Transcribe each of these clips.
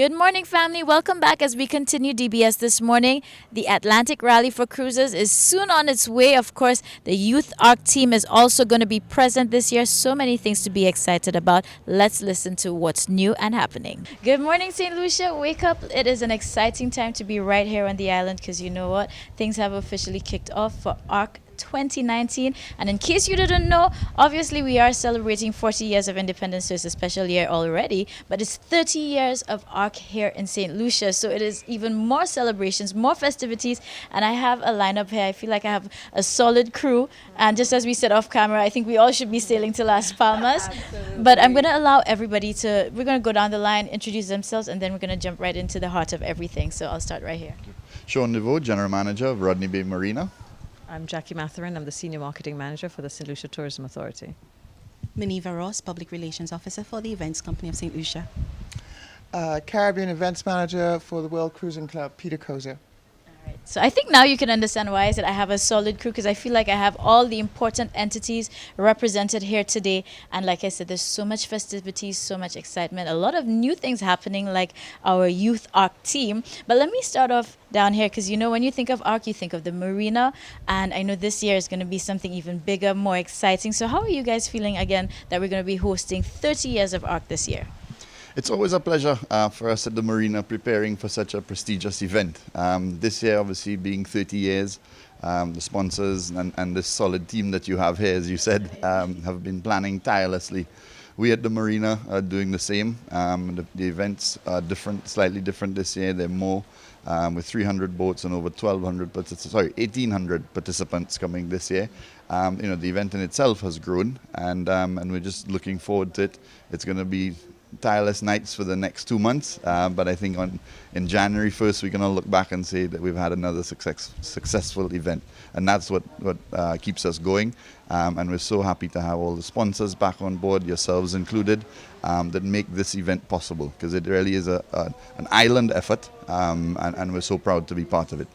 Good morning, family. Welcome back as we continue DBS this morning. The Atlantic Rally for Cruisers is soon on its way. Of course, the Youth ARC team is also going to be present this year. So many things to be excited about. Let's listen to what's new and happening. Good morning, St. Lucia. Wake up. It is an exciting time to be right here on the island because you know what? Things have officially kicked off for ARC 2019. And in case you didn't know, obviously we are celebrating 40 years of independence, so it's a special year already, but it's 30 years of ARC here in St. Lucia, so it is even more celebrations, more festivities, and I have a lineup here. I feel like I have a solid crew, and just as we said off camera, I think we all should be sailing to Las Palmas. But I'm going to allow everybody to, we're going to go down the line, introduce themselves, and then we're going to jump right into the heart of everything. So I'll start right here. Sean DeVoe, General Manager of Rodney Bay Marina. I'm Jackie Matherin. I'm the Senior Marketing Manager for the St. Lucia Tourism Authority. Minerva Ross, Public Relations Officer for the Events Company of St. Lucia. Caribbean Events Manager for the World Cruising Club, Peter Kozer. So I think now you can understand why I said I have a solid crew, because I feel like I have all the important entities represented here today. And like I said, there's so much festivities, so much excitement, a lot of new things happening, like our Youth ARC team. But let me start off down here, because you know when you think of ARC, you think of the marina. And I know this year is going to be something even bigger, more exciting. So how are you guys feeling again that we're going to be hosting 30 years of ARC this year? It's always a pleasure for us at the Marina preparing for such a prestigious event. This year, obviously, being 30 years, the sponsors and this solid team that you have here, as you said, have been planning tirelessly. We at the Marina are doing the same. The events are different, slightly different this year. They're more with 300 boats and over 1,800 participants coming this year. The event in itself has grown, and we're just looking forward to it. It's going to be tireless nights for the next 2 months, but I think in January 1st we're going to look back and say that we've had another successful event, and that's what keeps us going, and we're so happy to have all the sponsors back on board, yourselves included, that make this event possible, because it really is an island effort, and we're so proud to be part of it.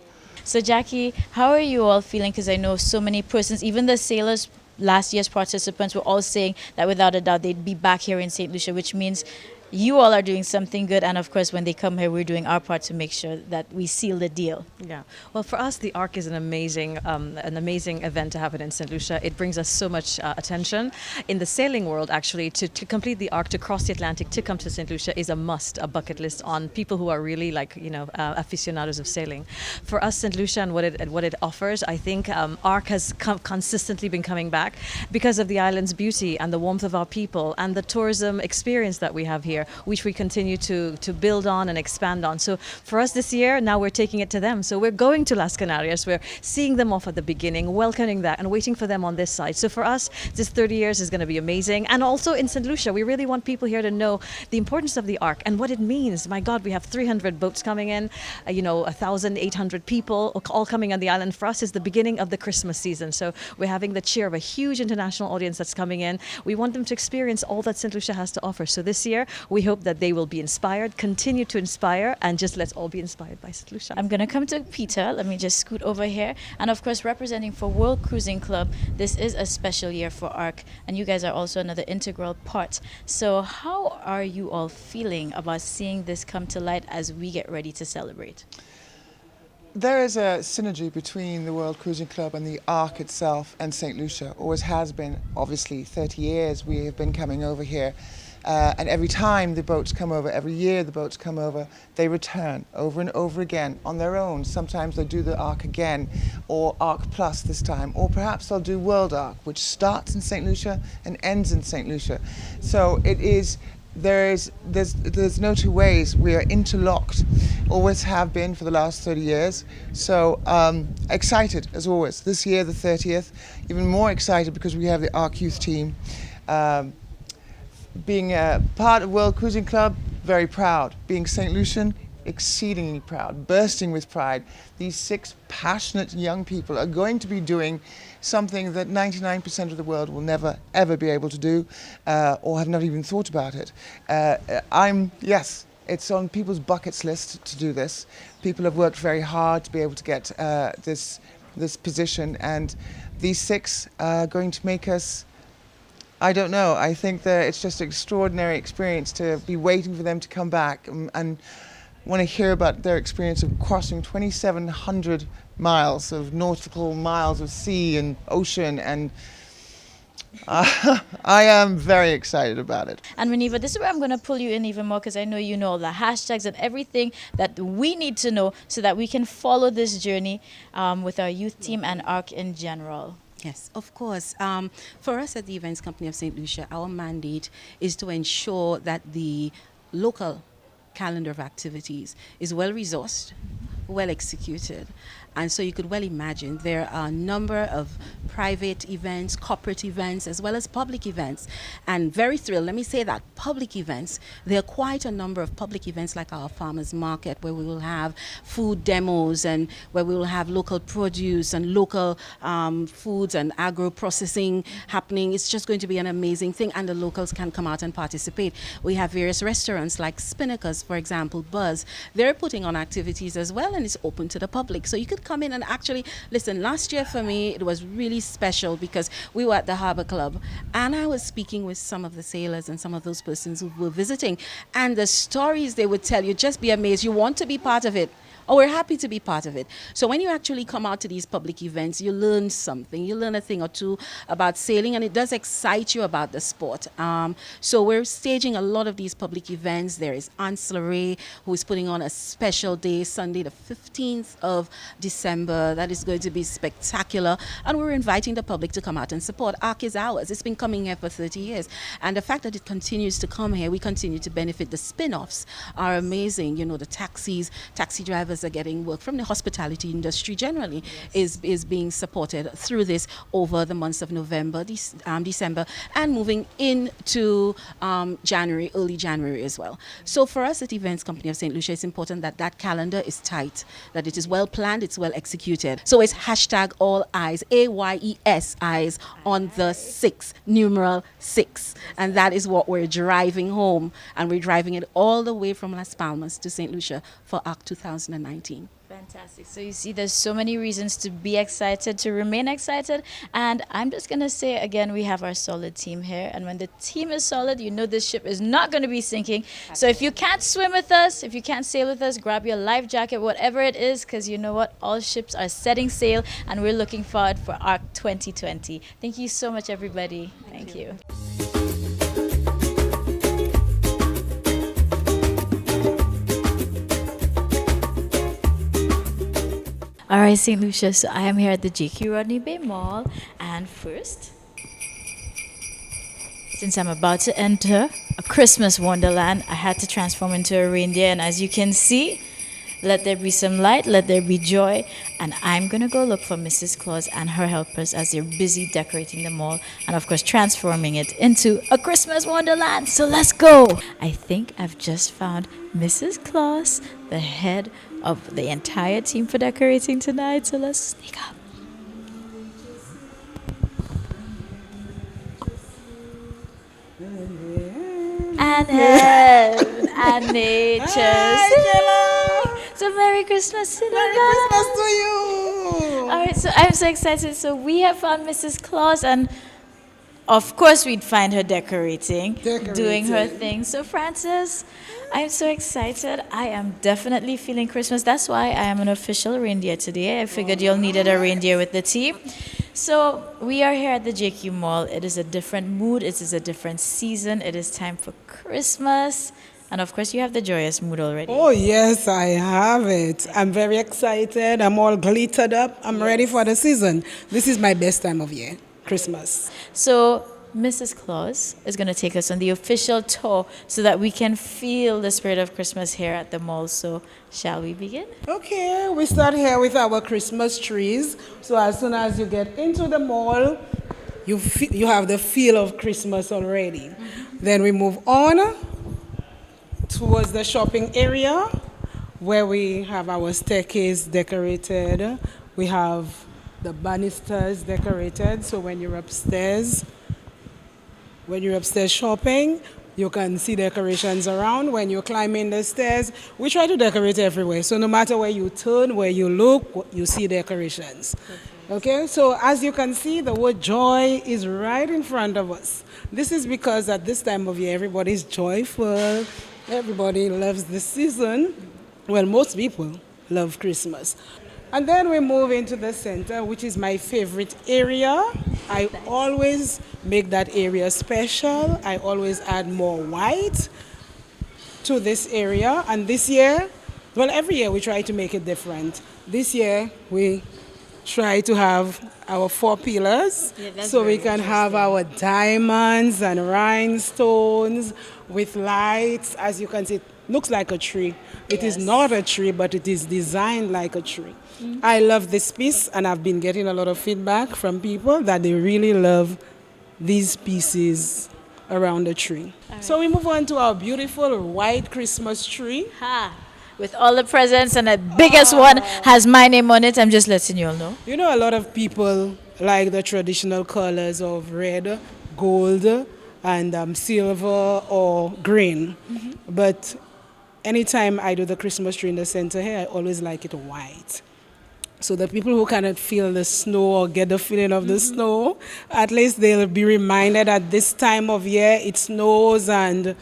So Jackie, how are you all feeling? Because I know so many persons, even the sailors, last year's participants, were all saying that without a doubt they'd be back here in St. Lucia, which means you all are doing something good, and of course when they come here we're doing our part to make sure that we seal the deal. Yeah. Well, for us, the ARC is an amazing event to happen in St. Lucia. It brings us so much attention. In the sailing world, actually, to complete the ARC, to cross the Atlantic, to come to St. Lucia is a must, a bucket list on people who are really aficionados of sailing. For us, St. Lucia and what it offers, I think ARC has consistently been coming back because of the island's beauty and the warmth of our people and the tourism experience that we have here, which we continue to build on and expand on. So for us this year, now we're taking it to them. So we're going to Las Canarias, we're seeing them off at the beginning, welcoming that and waiting for them on this side. So for us, this 30 years is going to be amazing. And also in St. Lucia, we really want people here to know the importance of the ARC and what it means. My God, we have 300 boats coming in, 1,800 people all coming on the island. For us, it's the beginning of the Christmas season. So we're having the cheer of a huge international audience that's coming in. We want them to experience all that St. Lucia has to offer. So this year, we hope that they will be inspired, continue to inspire, and just let's all be inspired by St. Lucia. I'm going to come to Peter. Let me just scoot over here. And of course, representing for World Cruising Club, this is a special year for ARC, and you guys are also another integral part. So how are you all feeling about seeing this come to light as we get ready to celebrate? There is a synergy between the World Cruising Club and the ARC itself and St. Lucia. Always has been. Obviously, 30 years we have been coming over here. And every time the boats come over, every year the boats come over, they return over and over again on their own. Sometimes they do the ARC again, or ARC Plus this time, or perhaps they'll do World ARC, which starts in St. Lucia and ends in St. Lucia. So it is, there's no two ways. We are interlocked, always have been for the last 30 years. So excited as always. This year, the 30th, even more excited because we have the ARC Youth team. Being a part of World Cruising Club, very proud. Being St. Lucian, exceedingly proud, bursting with pride. These 6 passionate young people are going to be doing something that 99% of the world will never, ever be able to do, or have not even thought about it. It's on people's buckets list to do this. People have worked very hard to be able to get this position, and these 6 are going to make us I don't know. I think that it's just an extraordinary experience to be waiting for them to come back, and when I hear about their experience of crossing 2,700 miles of nautical miles of sea and ocean, and I am very excited about it. And Reniva, this is where I'm going to pull you in even more because I know you know all the hashtags and everything that we need to know so that we can follow this journey with our youth team and ARC in general. Yes, of course. For us at the Events Company of St. Lucia, our mandate is to ensure that the local calendar of activities is well resourced, well executed. And so you could well imagine there are a number of private events, corporate events, as well as public events. And very thrilled, let me say that, public events, there are quite a number of public events like our farmers market where we will have food demos and where we will have local produce and local foods and agro processing happening. It's just going to be an amazing thing, and the locals can come out and participate. We have various restaurants like Spinnakers, for example, Buzz. They're putting on activities as well, and it's open to the public. So you could come in and actually listen. Last year for me it was really special because we were at the Harbour Club and I was speaking with some of the sailors and some of those persons who were visiting, and the stories they would tell you, just be amazed. You want to be part of it. Oh, we're happy to be part of it. So when you actually come out to these public events, you learn something. You learn a thing or two about sailing, and it does excite you about the sport. So we're staging a lot of these public events. There is Ancillary, who is putting on a special day, Sunday the 15th of December. That is going to be spectacular. And we're inviting the public to come out and support. ARC is ours. It's been coming here for 30 years. And the fact that it continues to come here, we continue to benefit. The spin-offs are amazing. You know, the taxi drivers are getting work from the hospitality industry generally. Yes. is being supported through this over the months of November, December, and moving into January, early January as well. So for us at Events Company of St. Lucia, it's important that that calendar is tight, that it is well planned, it's well executed. So it's hashtag all eyes, AYES, eyes on the 6, numeral 6. And that is what we're driving home. And we're driving it all the way from Las Palmas to St. Lucia for ARC 2019. Fantastic. So you see there's so many reasons to be excited, to remain excited. And I'm just going to say again, we have our solid team here. And when the team is solid, you know this ship is not going to be sinking. So if you can't swim with us, if you can't sail with us, grab your life jacket, whatever it is, because you know what? All ships are setting sail and we're looking forward for ARC 2020. Thank you so much, everybody. Thank you. All right, St. Lucia, so I am here at the JQ Rodney Bay Mall, and first, since I'm about to enter a Christmas wonderland, I had to transform into a reindeer, and as you can see, let there be some light, let there be joy, and I'm gonna go look for Mrs. Claus and her helpers as they're busy decorating the mall, and of course transforming it into a Christmas wonderland, so let's go! I think I've just found Mrs. Claus, the head of the entire team for decorating tonight, so let's sneak up. And heaven and nature. So Merry Christmas, Cinema. Merry Christmas to you. All right, so I'm so excited. So we have found Mrs. Claus, and of course we'd find her decorating, doing her thing. So Francis, I'm so excited. I am definitely feeling Christmas. That's why I am an official reindeer today. I figured you'll needed a reindeer with the team. So we are here at the JQ Mall. It is a different mood. It is a different season. It is time for Christmas. And of course, you have the joyous mood already. Oh, yes, I have it. I'm very excited. I'm all glittered up. I'm ready for the season. This is my best time of year, Christmas. So Mrs. Claus is going to take us on the official tour so that we can feel the spirit of Christmas here at the mall. So shall we begin? Okay, we start here with our Christmas trees. So as soon as you get into the mall, you have the feel of Christmas already. Then we move on towards the shopping area where we have our staircase decorated. We have the banisters decorated. So when you're upstairs shopping, you can see decorations around. When you're climbing the stairs, we try to decorate everywhere. So no matter where you turn, where you look, you see decorations. Okay, so as you can see, the word joy is right in front of us. This is because at this time of year, everybody's joyful, everybody loves the season. Well, most people love Christmas. And then we move into the center, which is my favorite area. I always make that area special. I always add more white to this area. And this year, well, every year we try to make it different. This year, we try to have our 4 pillars so we can have our diamonds and rhinestones with lights. As you can see, it looks like a tree. It is not a tree, but it is designed like a tree. I love this piece, and I've been getting a lot of feedback from people that they really love these pieces around the tree. So we move on to our beautiful white Christmas tree. Ha! With all the presents, and the biggest one has my name on it. I'm just letting you all know. You know, a lot of people like the traditional colors of red, gold, and silver or green. But anytime I do the Christmas tree in the center here, I always like it white. So the people who cannot feel the snow or get the feeling of the snow, at least they'll be reminded at this time of year it snows, and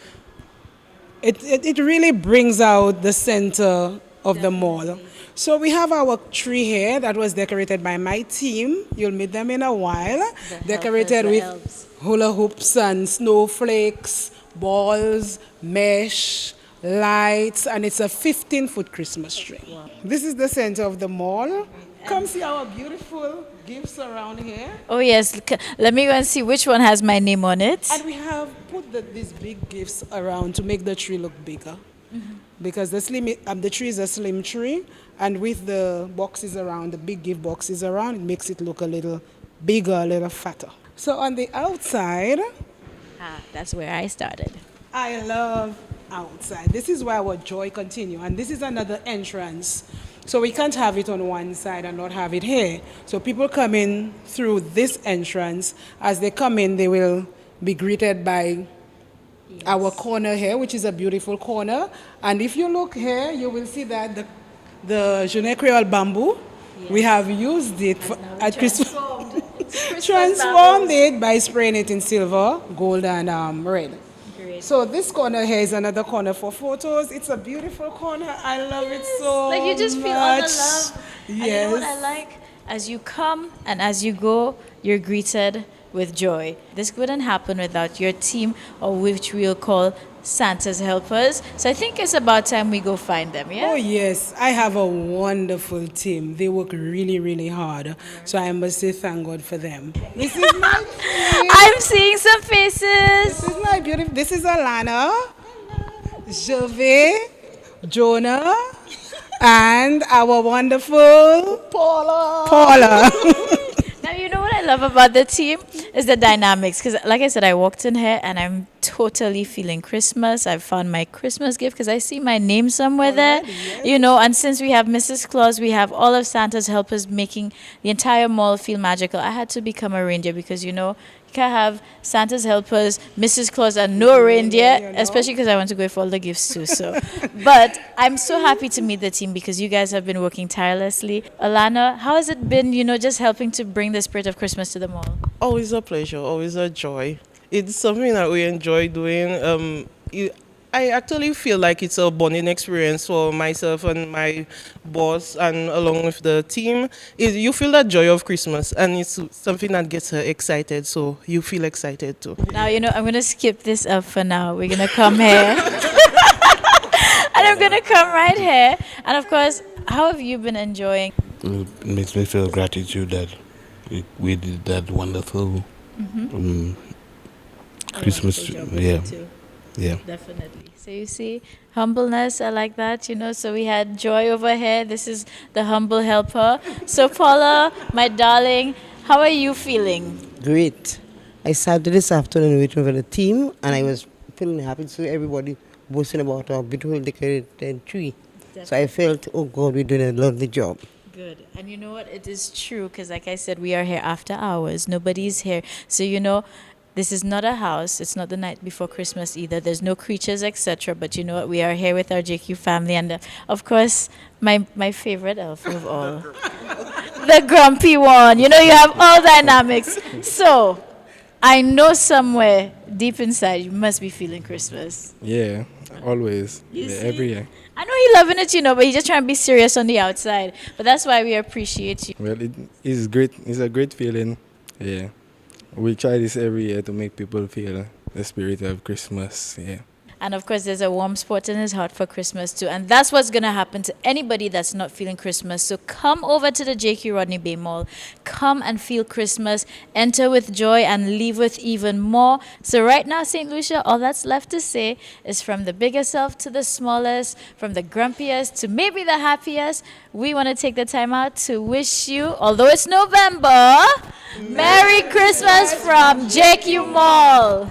it really brings out the center of the mall. So we have our tree here that was decorated by my team. You'll meet them in a while. Decorated with hula hoops and snowflakes, balls, mesh, lights, and it's a 15-foot Christmas tree. Wow. This is the center of the mall. Come see our beautiful gifts around here. Oh yes, let me go and see which one has my name on it. And we have put these big gifts around to make the tree look bigger. Because the tree is a slim tree, and with the boxes around, the big gift boxes around, it makes it look a little bigger, a little fatter. So on the outside, That's where I started. I love outside. This is where our joy continue, and this is another entrance. So we can't have it on one side and not have it here. So people come in through this entrance. As they come in, they will be greeted by our corner here, which is a beautiful corner. And if you look here, you will see that the Jeune Creole bamboo, we have used it at Christmas. Transformed it by spraying it in silver, gold, and red. So this corner here is another corner for photos. It's a beautiful corner. I love it so much. Like you just feel all the love. Yes. And you know what I like? As you come and as you go, you're greeted with joy. This wouldn't happen without your team, or which we'll call Santa's helpers. So I think it's about time we go find them, yeah? Oh yes, I have a wonderful team. They work really, really hard. So I must say thank God for them. This is my team. I'm seeing some faces. This is my beautiful. This is Alana, Gervais, Jonah, and our wonderful Paula. Now, you know what I love about the team is the dynamics. Because, like I said, I walked in here and I'm totally feeling Christmas. I found my Christmas gift because I see my name somewhere there. Yes. You know, and since we have Mrs. Claus, we have all of Santa's helpers making the entire mall feel magical. I had to become a reindeer because, you know, you can't have Santa's helpers, Mrs. Claus, and no reindeer, you know? especially because I want to go for all the gifts too. So, but I'm so happy to meet the team because you guys have been working tirelessly. Alana, how has it been, you know, just helping to bring the spirit of Christmas to the mall? Always a pleasure, always a joy. It's something that we enjoy doing. I actually feel like it's a bonding experience for myself and my boss, and along with the team. You feel that joy of Christmas, and it's something that gets her excited, so you feel excited too. Now, you know, I'm going to skip this up for now. We're going to come here. And I'm going to come right here. And of course, how have you been enjoying? It makes me feel gratitude that we did that wonderful Christmas. Yeah. Definitely. So you see, humbleness, I like that, you know. So we had Joy over here. This is the humble helper. So Paula, my darling, how are you feeling? Great. I started this afternoon waiting for the team, and I was feeling happy to see everybody boasting about our beautiful decorated tree. Definitely. So I felt, oh God, we're doing a lovely job. Good. And you know what? It is true because, like I said, we are here after hours. Nobody's here. So, you know, this is not a house. It's not the night before Christmas either. There's no creatures, etc. But you know what? We are here with our JQ family. And, of course, my favorite elf of all. the grumpy one. You know, you have all dynamics. So, I know somewhere deep inside you must be feeling Christmas. Yeah, always. You Yeah, see? every year. I know you're loving it, you know, but you're just trying to be serious on the outside. But that's why we appreciate you. Well, it is great. It's a great feeling. Yeah. We try this every year to make people feel the spirit of Christmas. Yeah. And of course, there's a warm spot in his heart for Christmas too. And that's what's going to happen to anybody that's not feeling Christmas. So come over to the JQ Rodney Bay Mall. Come and feel Christmas. Enter with joy and leave with even more. So right now, St. Lucia, all that's left to say is from the biggest self to the smallest, from the grumpiest to maybe the happiest, we want to take the time out to wish you, although it's November, Merry Christmas from JQ Mall.